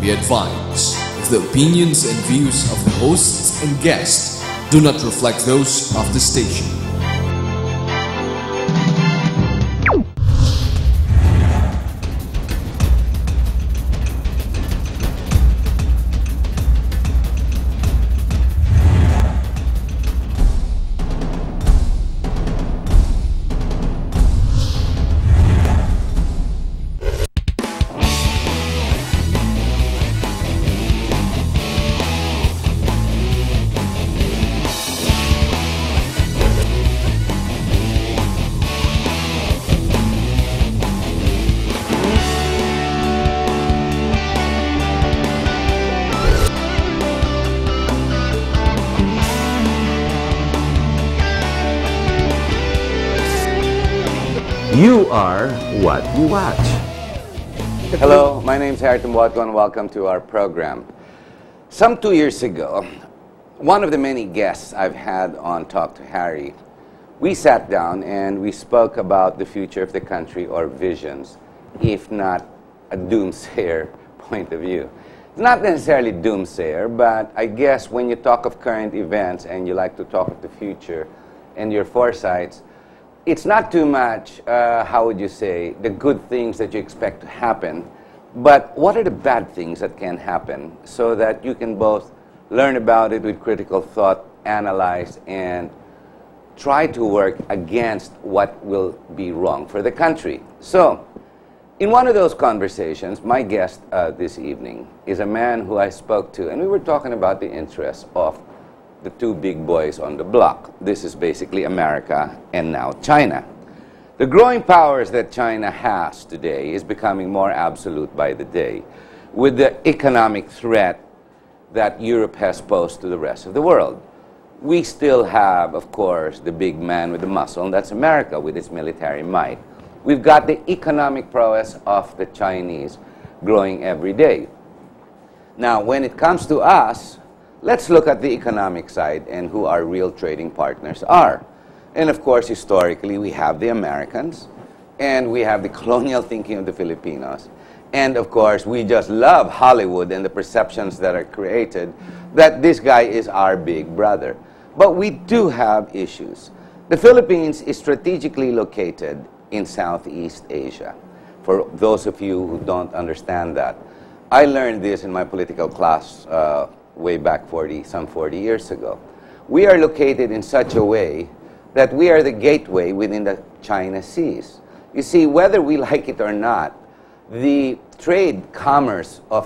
Be advised, the opinions and views of the hosts and guests do not reflect those of the station. You are what you watch. Hello, my name is Harry Tumbuatco and welcome to our program. Some 2 years ago, one of the many guests I've had on Talk to Harry, we sat down and we spoke about the future of the country, or visions, if not a doomsayer point of view. It's not necessarily doomsayer, but I guess when you talk of current events and you like to talk of the future and your foresights, it's not too much, how would you say, the good things that you expect to happen, but what are the bad things that can happen so that you can both learn about it with critical thought, analyze, and try to work against what will be wrong for the country. So, in one of those conversations, my guest this evening is a man who I spoke to, and we were talking about the interests of the two big boys on the block. This is basically America and now China. The growing powers that China has today is becoming more absolute by the day, with the economic threat that Europe has posed to the rest of the world. We still have, of course, the big man with the muscle, and that's America with its military might. We've got the economic prowess of the Chinese growing every day. Now, when it comes to us, let's look at the economic side and who our real trading partners are. And of course, historically, we have the Americans, and we have the colonial thinking of the Filipinos. And of course, we just love Hollywood and the perceptions that are created that this guy is our big brother. But we do have issues. The Philippines is strategically located in Southeast Asia. For those of you who don't understand that, I learned this in my political class way back some 40 years ago. We are located in such a way that we are the gateway within the China Seas. You see, whether we like it or not, the trade of commerce, or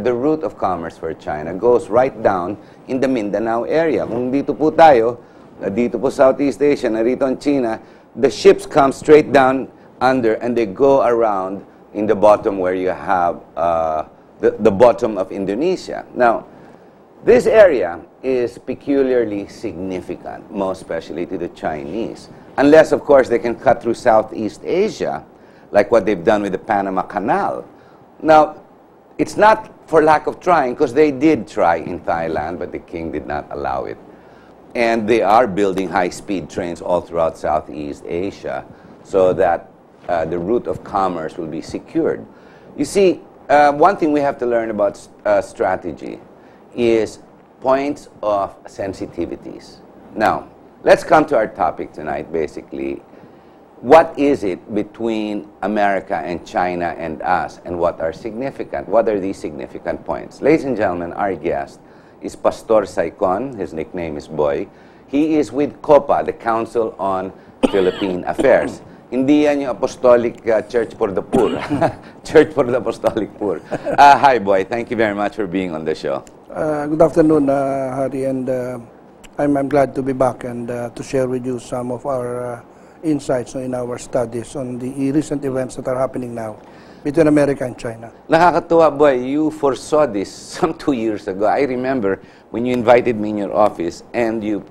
the route of commerce for China goes right down in the Mindanao area. Kung dito po tayo, dito po Southeast Asia, narito ang China, the ships come straight down under and they go around in the bottom where you have the bottom of Indonesia. Now, this area is peculiarly significant, most especially to the Chinese. Unless, of course, they can cut through Southeast Asia, like what they've done with the Panama Canal. Now, it's not for lack of trying, because they did try in Thailand, but the king did not allow it. And they are building high-speed trains all throughout Southeast Asia so that the route of commerce will be secured. You see, one thing we have to learn about strategy is points of sensitivities. Now, let's come to our topic tonight, basically. What is it between America and China and us, and what are significant? What are these significant points? Ladies and gentlemen, our guest is Pastor Saicon. His nickname is Boy. He is with COPA, the Council on Philippine Affairs. Hindi yan yung Apostolic Church for the Poor. Church for the Apostolic Poor. Hi, Boy. Thank you very much for being on the show. Good afternoon, Harry, and I'm glad to be back and to share with you some of our insights in our studies on the recent events that are happening now between America and China. Nakakatuwa, Boy. You foresaw this some 2 years ago. I remember when you invited me in your office and you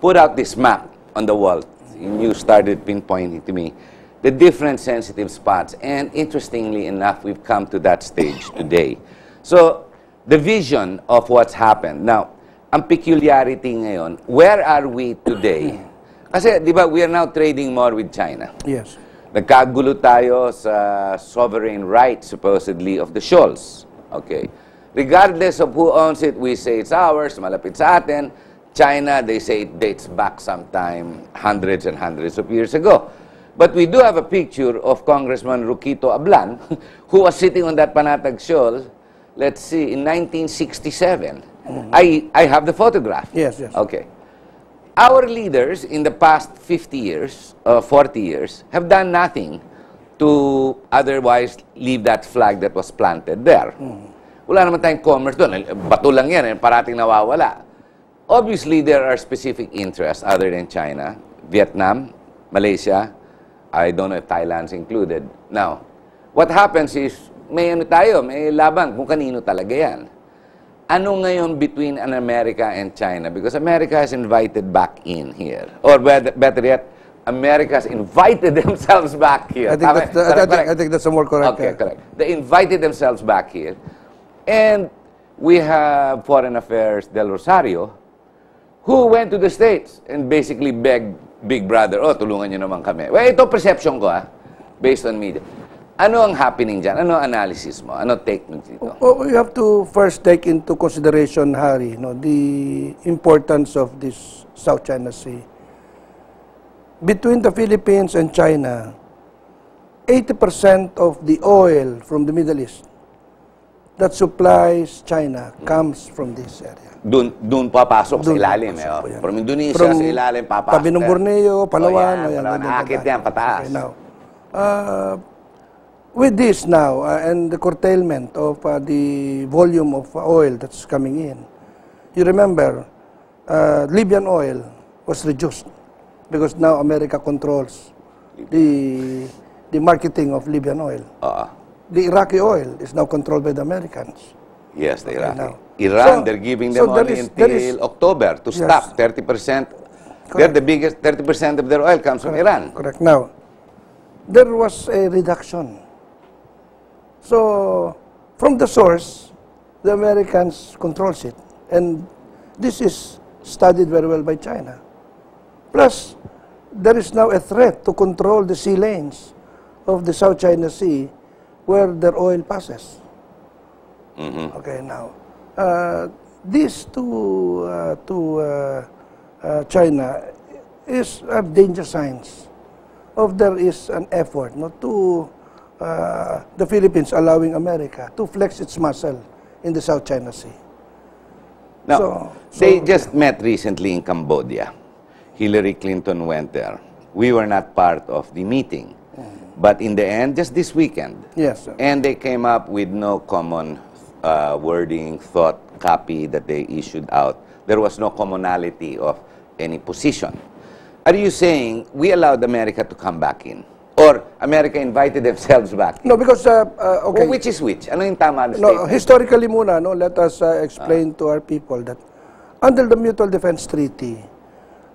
put out this map on the wall. And you started pinpointing to me the different sensitive spots. And interestingly enough, we've come to that stage today. So, the vision of what's happened. Now, ang peculiarity ngayon, where are we today? Kasi, di ba, we are now trading more with China. Yes. Nagkagulo tayo sa sovereign right, supposedly, of the shoals. Okay. Regardless of who owns it, we say it's ours, malapit sa atin. China, they say it dates back sometime hundreds and hundreds of years ago. But we do have a picture of Congressman Ruquito Ablan, who was sitting on that Panatag Shoal, let's see, in 1967. I have the photograph. Yes, yes. Okay. Our leaders in the past 50 years, 40 years, have done nothing to otherwise leave that flag that was planted there. Wala naman tayong commerce doon. Bato lang yan, parating nawawala. Obviously, there are specific interests other than China, Vietnam, Malaysia, I don't know if Thailand's included. Now, what happens is, may ano tayo, may laban kung kanino talaga yan. Ano ngayon between an America and China? Because America has invited back in here. Or better yet, America has invited themselves back here. I think that's a more correct. Okay, correct. They invited themselves back here. And we have Foreign Affairs Del Rosario, who went to the States and basically begged Big Brother, oh, tulungan nyo naman kami. Well, ito perception ko, based on media. Ano ang happening dyan? Ano ang analysis mo? Ano take mo dito? Well, we have to first take into consideration, Harry, the importance of this South China Sea. Between the Philippines and China, 80% of the oil from the Middle East that supplies China comes from this area. Doon papasok sa ilalim. From Indonesia sa ilalim, papasok. Tabi ng Borneo, Palawan. Aakit yan, pataas. Okay, now, with this now, and the curtailment of the volume of oil that's coming in, you remember, Libyan oil was reduced because now America controls the marketing of Libyan oil. The Iraqi oil is now controlled by the Americans. Yes, the Iraqi. Now. Iran, they're giving them only until October to stop 30%. They're the biggest, 30% of their oil comes from Iran. Correct. Now, there was a reduction. So, from the source, the Americans controls it. And this is studied very well by China. Plus, there is now a threat to control the sea lanes of the South China Sea where their oil passes. Okay, now, this to China is danger signs of there is an effort to the Philippines allowing America to flex its muscle in the South China Sea. Now, they just met recently in Cambodia. Hillary Clinton went there. We were not part of the meeting. But in the end, just this weekend. Yes, sir. And they came up with no common wording, thought, copy that they issued out. There was no commonality of any position. Are you saying we allowed America to come back in? Or America invited themselves back in? No, because, okay. Well, which is which? Ano yung tama na No, statement? historically muna, let us explain to our people that under the Mutual Defense Treaty,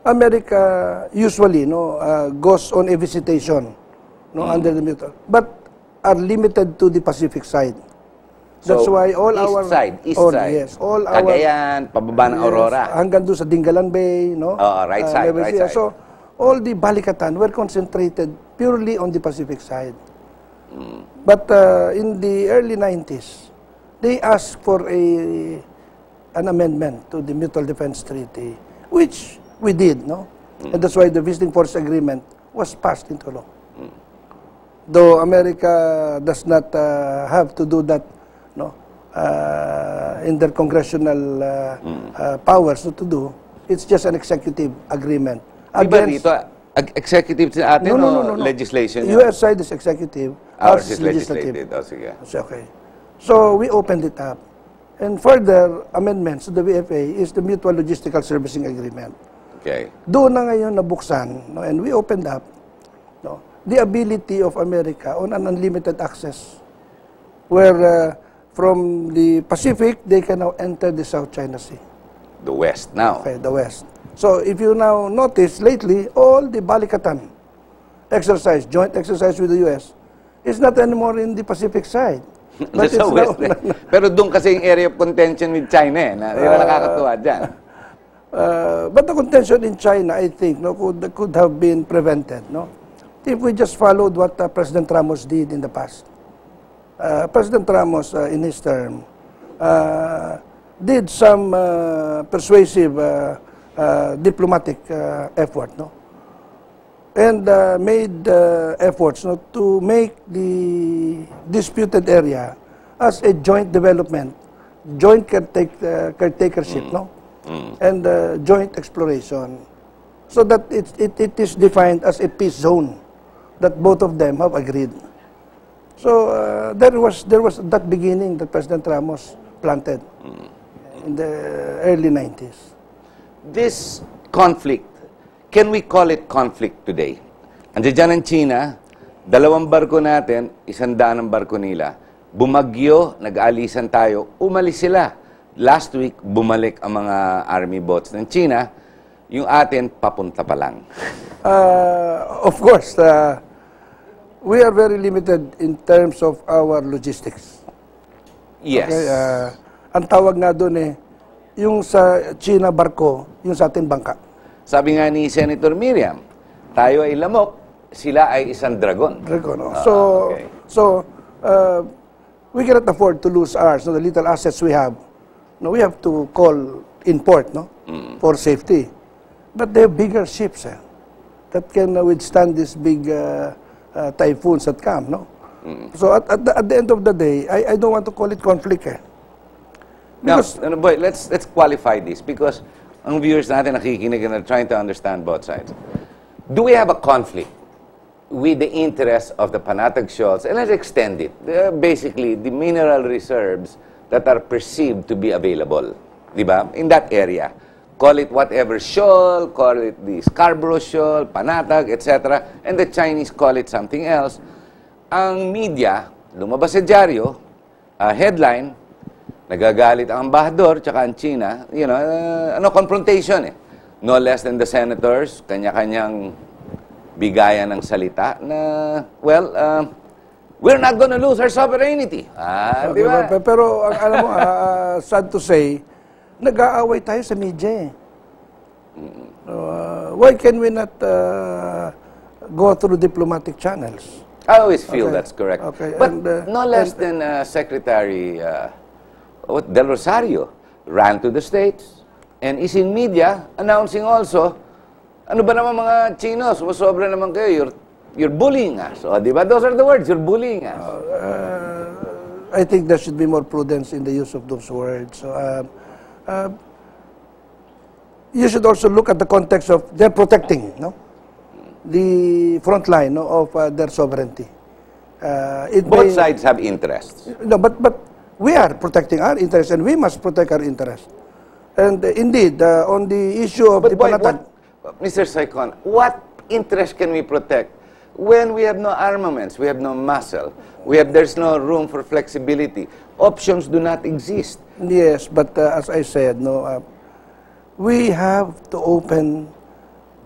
America usually goes on a visitation under the mutual, but are limited to the Pacific side. That's So, why all east our side, yes, all our Cagayan, pababa ng Aurora. hanggang doon sa Dingalan Bay, right side, Nueva right Ecija. side. So all the balikatan were concentrated purely on the Pacific side. But in the early 90s, they asked for an amendment to the Mutual Defense Treaty, which we did, and that's why the Visiting Force Agreement was passed into law. Though America does not have to do that, in their congressional powers to do, it's just an executive agreement. Iba dito, executive sa atin No. legislation? yun? US side is executive, Ours is legislative. Oh, sige. Okay. So we opened it up. And further amendments to the VFA is the Mutual Logistical Servicing Agreement. Okay. Doon na ngayon nabuksan, and we opened up the ability of America on an unlimited access, where from the Pacific, they can now enter the South China Sea. The West now. Okay, the West. So if you now notice lately, all the Balikatan exercise, joint exercise with the US, is not anymore in the Pacific side. But Sa West. Pero doon kasi yung area of contention with China yung nakakatuwa dyan. But the contention in China, I think, could have been prevented, if we just followed what President Ramos did in the past. President Ramos, in his term, did some persuasive diplomatic effort, no? And made efforts, no, to make the disputed area as a joint development, joint caretakership, no? And joint exploration, so that it is defined as a peace zone that both of them have agreed. So there was that beginning that President Ramos planted in the early 90s. This conflict, can we call it conflict today? Andiyan dyan ang China, 2 barko natin, 100 ang barko nila. Bumagyo, nag-aalisan tayo, umalis sila. Last week, bumalik ang mga army boats ng China. Yung atin, papunta pa lang. Of course, we are very limited in terms of our logistics. Yes. Okay, ang tawag nga doon yung sa China barko, yung sa atin bangka. Sabi nga ni Senator Miriam, tayo ay lamok, sila ay isang dragon. Dragon, no? Okay. So, we cannot afford to lose ours, no, the little assets we have. No, we have to call in port, no, for safety. But they have bigger ships that can withstand these big typhoons that come, no? So at the end of the day, I don't want to call it conflict. Because, Now, boy, let's qualify this because ang viewers natin nakikinig and are trying to understand both sides. Do we have a conflict with the interests of the Panatag Shoals? And let's extend it. Basically, the mineral reserves that are perceived to be available, di ba? In that area. Call it whatever shoal, call it the Scarborough Shoal, Panatag, etc. And the Chinese call it something else. Ang media, lumabas sa dyaryo, headline, nagagalit ang ambahador, tsaka ang China, you know, confrontation No less than the senators, kanya-kanyang bigayan ng salita na, well, we're not gonna lose our sovereignty. Di ba? Pero, alam mo, sad to say, nag-aaway tayo sa media. Why can we not go through diplomatic channels? I always feel that's correct. Okay. But no less than Secretary Del Rosario ran to the States and is in media announcing also, ano ba naman mga Chinos, sumasobra naman kayo, you're bullying us. O, di ba? Those are the words, you're bullying us. I think there should be more prudence in the use of those words. So, you should also look at the context of they're protecting, no, the front line, no, of their sovereignty. Both sides have interests. No, but we are protecting our interests, and we must protect our interests. And indeed, on the issue of the Panatag, Mr. Saicon, what interest can we protect when we have no armaments, we have no muscle, there's no room for flexibility? Options do not exist. Yes, but as I said, no, we have to open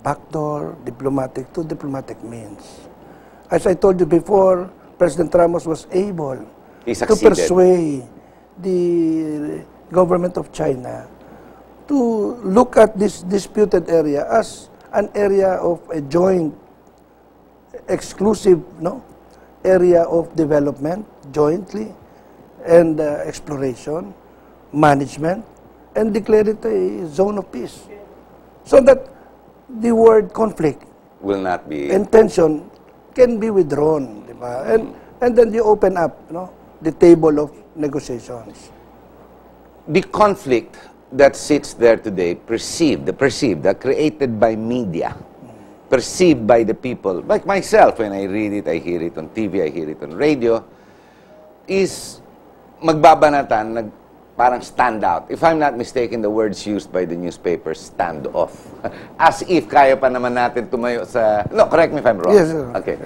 backdoor diplomatic means. As I told you before, President Ramos was able to persuade the government of China to look at this disputed area as an area of a joint, exclusive, no, area of development, jointly, and exploration, management, and declare it a zone of peace. So that the word conflict will not be and tension can be withdrawn, diba? And then you open up, no, the table of negotiations. The conflict that sits there today, perceived, created by media, perceived by the people, like myself, when I read it, I hear it on TV, I hear it on radio, is magbabanatan, parang stand out. If I'm not mistaken, the words used by the newspapers, stand off. As if kaya pa naman natin tumayo sa... No, correct me if I'm wrong. Yes, sir. Okay.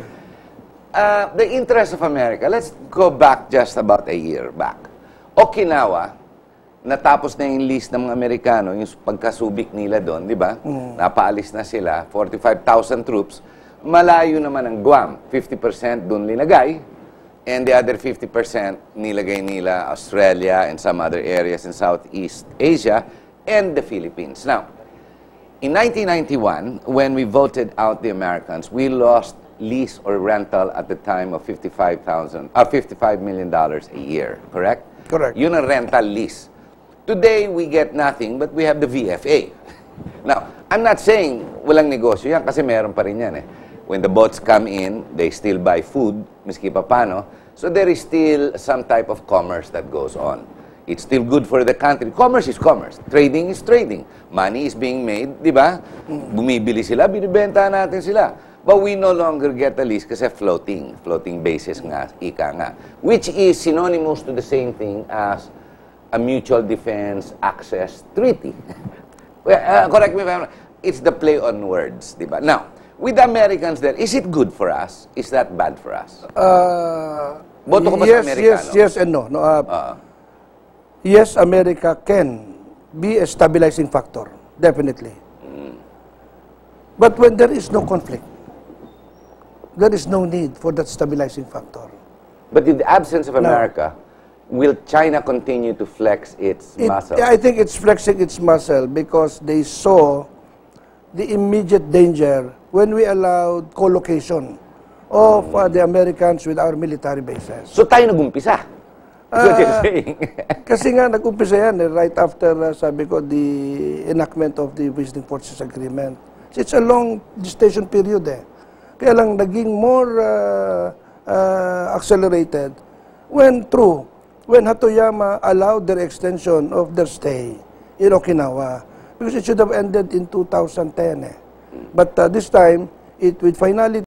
The interest of America, let's go back just about a year back. Okinawa, natapos na yung list ng mga Amerikano, yung pagkasubik nila doon, di ba? Napaalis na sila, 45,000 troops. Malayo naman ang Guam, 50% doon linagay. And the other 50% nilagay nila Australia and some other areas in Southeast Asia and the Philippines. Now, in 1991, when we voted out the Americans, we lost lease or rental at the time of $55 million a year, correct? Correct. Yun ang rental lease. Today, we get nothing, but we have the VFA. Now, I'm not saying walang negosyo yan, kasi meron pa rin yan eh. When the boats come in, they still buy food, miski pa paano. So there is still some type of commerce that goes on. It's still good for the country. Commerce is commerce. Trading is trading. Money is being made, di ba? Bumibili sila, binibenta natin sila. But we no longer get a lease kasi floating basis nga, ika nga. Which is synonymous to the same thing as a mutual defense access treaty. Correct me if I'm wrong. It's the play on words, di ba? Now, with the Americans there, is it good for us? Is that bad for us? Boto ko ba sa Amerikano? Yes and no. Yes, America can be a stabilizing factor, definitely. But when there is no conflict, there is no need for that stabilizing factor. But in the absence of America, will China continue to flex its muscle? I think it's flexing its muscle because they saw the immediate danger when we allowed co-location of the Americans with our military bases. So tayo nag-umpisa. That's what you're saying. Kasi nga, nag-umpisa yan right after, sabi ko, the enactment of the Visiting Forces Agreement. It's a long gestation period eh. Kaya lang naging more accelerated when Hatoyama allowed their extension of their stay in Okinawa. Because it should have ended in 2010 eh. But this time, it with finality